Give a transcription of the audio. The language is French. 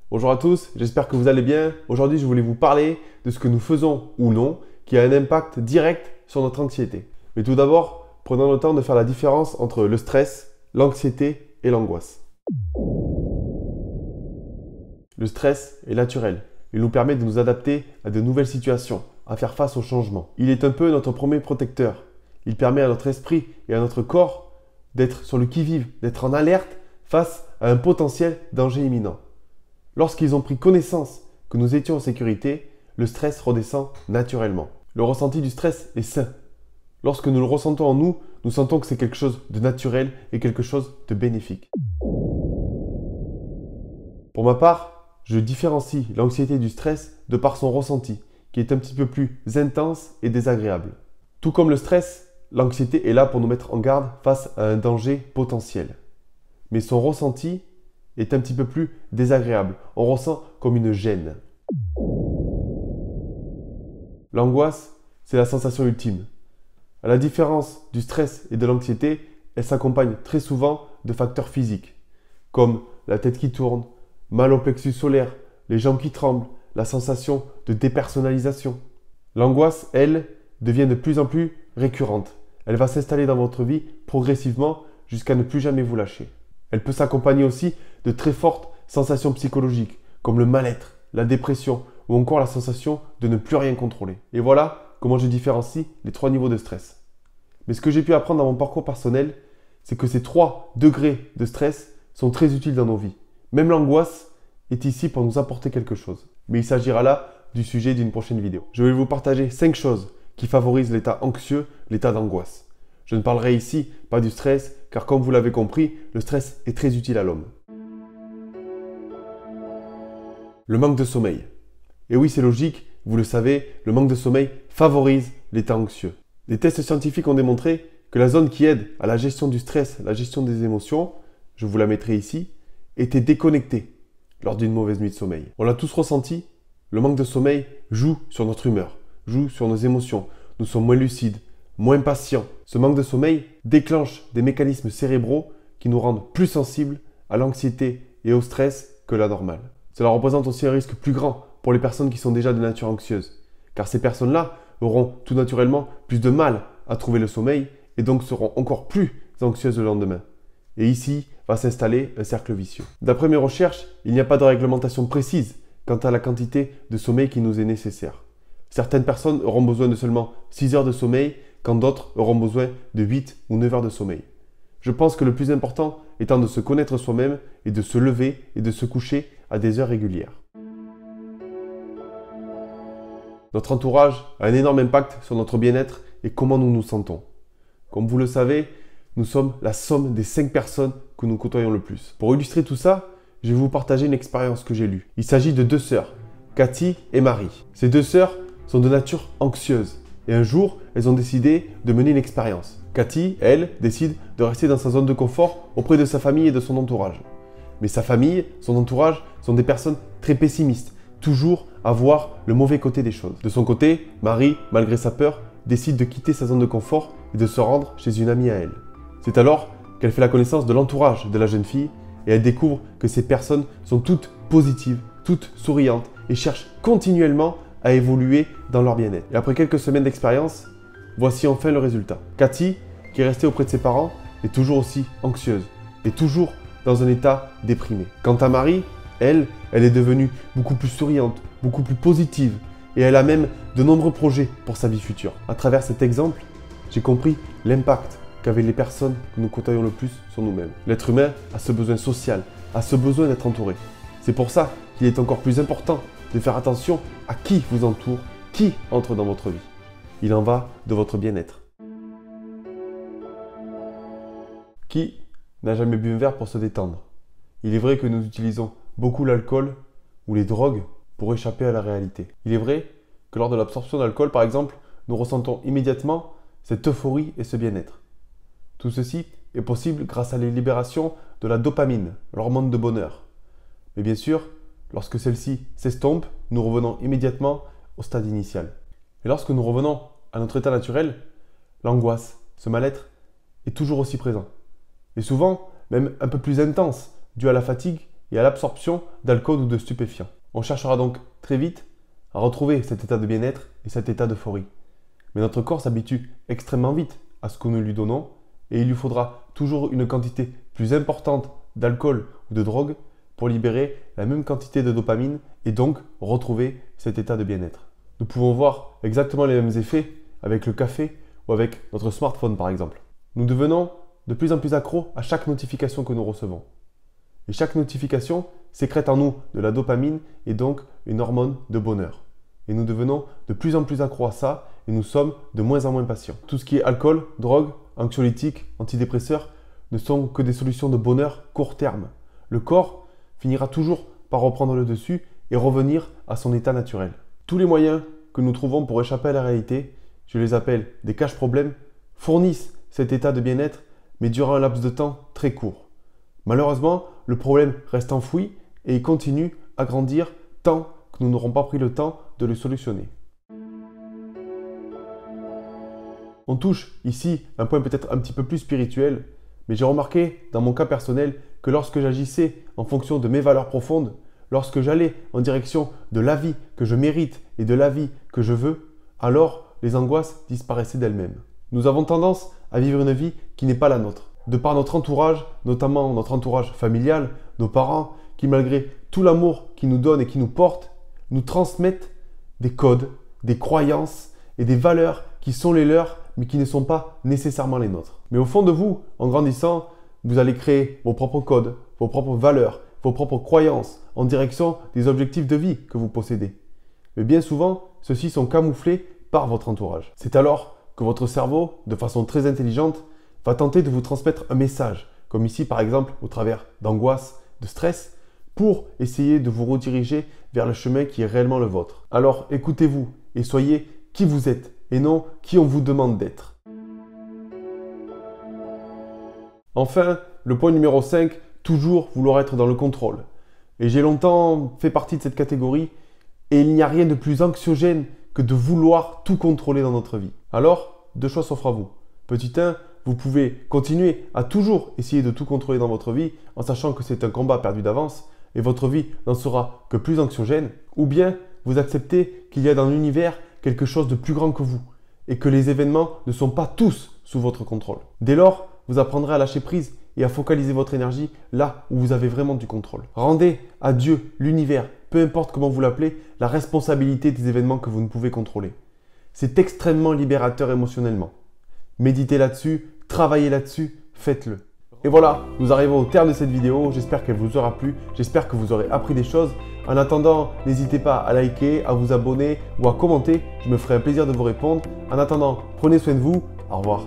Bonjour à tous, j'espère que vous allez bien. Aujourd'hui, je voulais vous parler de ce que nous faisons ou non qui a un impact direct sur notre anxiété. Mais tout d'abord, prenons le temps de faire la différence entre le stress, l'anxiété et l'angoisse. Le stress est naturel. Il nous permet de nous adapter à de nouvelles situations, à faire face aux changements. Il est un peu notre premier protecteur. Il permet à notre esprit et à notre corps d'être sur le qui-vive, d'être en alerte face à un potentiel danger imminent. Lorsqu'ils ont pris connaissance que nous étions en sécurité, le stress redescend naturellement. Le ressenti du stress est sain. Lorsque nous le ressentons en nous, nous sentons que c'est quelque chose de naturel et quelque chose de bénéfique. Pour ma part, je différencie l'anxiété du stress de par son ressenti, qui est un petit peu plus intense et désagréable. Tout comme le stress, l'anxiété est là pour nous mettre en garde face à un danger potentiel. Mais son ressenti est un petit peu plus désagréable. On ressent comme une gêne. L'angoisse, c'est la sensation ultime. À la différence du stress et de l'anxiété, elle s'accompagne très souvent de facteurs physiques, comme la tête qui tourne, mal au plexus solaire, les jambes qui tremblent, la sensation de dépersonnalisation. L'angoisse, elle, devient de plus en plus récurrente. Elle va s'installer dans votre vie progressivement jusqu'à ne plus jamais vous lâcher. Elle peut s'accompagner aussi de très fortes sensations psychologiques, comme le mal-être, la dépression ou encore la sensation de ne plus rien contrôler. Et voilà comment je différencie les 3 niveaux de stress. Mais ce que j'ai pu apprendre dans mon parcours personnel, c'est que ces 3 degrés de stress sont très utiles dans nos vies. Même l'angoisse est ici pour nous apporter quelque chose. Mais il s'agira là du sujet d'une prochaine vidéo. Je vais vous partager 5 choses qui favorisent l'état anxieux, l'état d'angoisse. Je ne parlerai ici pas du stress, car comme vous l'avez compris, le stress est très utile à l'homme. Le manque de sommeil. Et oui, c'est logique, vous le savez, le manque de sommeil favorise l'état anxieux. Des tests scientifiques ont démontré que la zone qui aide à la gestion du stress, la gestion des émotions, je vous la mettrai ici, était déconnectée lors d'une mauvaise nuit de sommeil. On l'a tous ressenti, le manque de sommeil joue sur notre humeur, joue sur nos émotions. Nous sommes moins lucides, moins patients. Ce manque de sommeil déclenche des mécanismes cérébraux qui nous rendent plus sensibles à l'anxiété et au stress que la normale. Cela représente aussi un risque plus grand pour les personnes qui sont déjà de nature anxieuse, car ces personnes-là auront tout naturellement plus de mal à trouver le sommeil et donc seront encore plus anxieuses le lendemain. Et ici va s'installer un cercle vicieux. D'après mes recherches, il n'y a pas de réglementation précise quant à la quantité de sommeil qui nous est nécessaire. Certaines personnes auront besoin de seulement 6 heures de sommeil, quand d'autres auront besoin de 8 ou 9 heures de sommeil. Je pense que le plus important étant de se connaître soi-même et de se lever et de se coucher à des heures régulières. Notre entourage a un énorme impact sur notre bien-être et comment nous nous sentons. Comme vous le savez, nous sommes la somme des 5 personnes que nous côtoyons le plus. Pour illustrer tout ça, je vais vous partager une expérience que j'ai lue. Il s'agit de 2 sœurs, Cathy et Marie. Ces 2 sœurs sont de nature anxieuse. Et un jour, elles ont décidé de mener une expérience. Cathy, elle, décide de rester dans sa zone de confort auprès de sa famille et de son entourage. Mais sa famille, son entourage, sont des personnes très pessimistes, toujours à voir le mauvais côté des choses. De son côté, Marie, malgré sa peur, décide de quitter sa zone de confort et de se rendre chez une amie à elle. C'est alors qu'elle fait la connaissance de l'entourage de la jeune fille et elle découvre que ces personnes sont toutes positives, toutes souriantes et cherchent continuellement à évoluer dans leur bien-être. Et après quelques semaines d'expérience, voici enfin le résultat. Cathy, qui est restée auprès de ses parents, est toujours aussi anxieuse et toujours dans un état déprimé. Quant à Marie, elle est devenue beaucoup plus souriante, beaucoup plus positive et elle a même de nombreux projets pour sa vie future. À travers cet exemple, j'ai compris l'impact qu'avaient les personnes que nous côtoyons le plus sur nous-mêmes. L'être humain a ce besoin social, a ce besoin d'être entouré. C'est pour ça qu'il est encore plus important de faire attention à qui vous entoure, qui entre dans votre vie. Il en va de votre bien-être. Qui n'a jamais bu un verre pour se détendre? Il est vrai que nous utilisons beaucoup l'alcool ou les drogues pour échapper à la réalité. Il est vrai que lors de l'absorption d'alcool, par exemple, nous ressentons immédiatement cette euphorie et ce bien-être. Tout ceci est possible grâce à la libération de la dopamine, l'hormone de bonheur. Mais bien sûr, lorsque celle-ci s'estompe, nous revenons immédiatement au stade initial. Et lorsque nous revenons à notre état naturel, l'angoisse, ce mal-être est toujours aussi présent. Et souvent, même un peu plus intense, dû à la fatigue et à l'absorption d'alcool ou de stupéfiants. On cherchera donc très vite à retrouver cet état de bien-être et cet état d'euphorie. Mais notre corps s'habitue extrêmement vite à ce que nous lui donnons et il lui faudra toujours une quantité plus importante d'alcool ou de drogue pour libérer la même quantité de dopamine et donc retrouver cet état de bien-être. Nous pouvons voir exactement les mêmes effets avec le café ou avec notre smartphone par exemple. Nous devenons de plus en plus accros à chaque notification que nous recevons. Et chaque notification sécrète en nous de la dopamine et donc une hormone de bonheur. Et nous devenons de plus en plus accros à ça et nous sommes de moins en moins patients. Tout ce qui est alcool, drogue, anxiolytiques, antidépresseurs ne sont que des solutions de bonheur court terme. Le corps finira toujours par reprendre le dessus et revenir à son état naturel. Tous les moyens que nous trouvons pour échapper à la réalité, je les appelle des cache-problèmes, fournissent cet état de bien-être, mais durant un laps de temps très court. Malheureusement, le problème reste enfoui et il continue à grandir tant que nous n'aurons pas pris le temps de le solutionner. On touche ici un point peut-être un petit peu plus spirituel, mais j'ai remarqué dans mon cas personnel que lorsque j'agissais en fonction de mes valeurs profondes, lorsque j'allais en direction de la vie que je mérite et de la vie que je veux, alors les angoisses disparaissaient d'elles-mêmes. Nous avons tendance à vivre une vie qui n'est pas la nôtre. De par notre entourage, notamment notre entourage familial, nos parents, qui malgré tout l'amour qu'ils nous donnent et qui nous portent, nous transmettent des codes, des croyances et des valeurs qui sont les leurs, mais qui ne sont pas nécessairement les nôtres. Mais au fond de vous, en grandissant, vous allez créer vos propres codes, vos propres valeurs, vos propres croyances en direction des objectifs de vie que vous possédez. Mais bien souvent, ceux-ci sont camouflés par votre entourage. C'est alors que votre cerveau, de façon très intelligente, va tenter de vous transmettre un message, comme ici par exemple au travers d'angoisse, de stress, pour essayer de vous rediriger vers le chemin qui est réellement le vôtre. Alors écoutez-vous et soyez qui vous êtes et non qui on vous demande d'être. Enfin, le point numéro 5, toujours vouloir être dans le contrôle. Et j'ai longtemps fait partie de cette catégorie et il n'y a rien de plus anxiogène que de vouloir tout contrôler dans notre vie. Alors, deux choix s'offrent à vous. Petit 1, vous pouvez continuer à toujours essayer de tout contrôler dans votre vie en sachant que c'est un combat perdu d'avance et votre vie n'en sera que plus anxiogène. Ou bien, vous acceptez qu'il y a dans l'univers quelque chose de plus grand que vous et que les événements ne sont pas tous sous votre contrôle. Dès lors, vous apprendrez à lâcher prise et à focaliser votre énergie là où vous avez vraiment du contrôle. Rendez à Dieu, l'univers, peu importe comment vous l'appelez, la responsabilité des événements que vous ne pouvez contrôler. C'est extrêmement libérateur émotionnellement. Méditez là-dessus, travaillez là-dessus, faites-le. Et voilà, nous arrivons au terme de cette vidéo. J'espère qu'elle vous aura plu, j'espère que vous aurez appris des choses. En attendant, n'hésitez pas à liker, à vous abonner ou à commenter. Je me ferai un plaisir de vous répondre. En attendant, prenez soin de vous. Au revoir.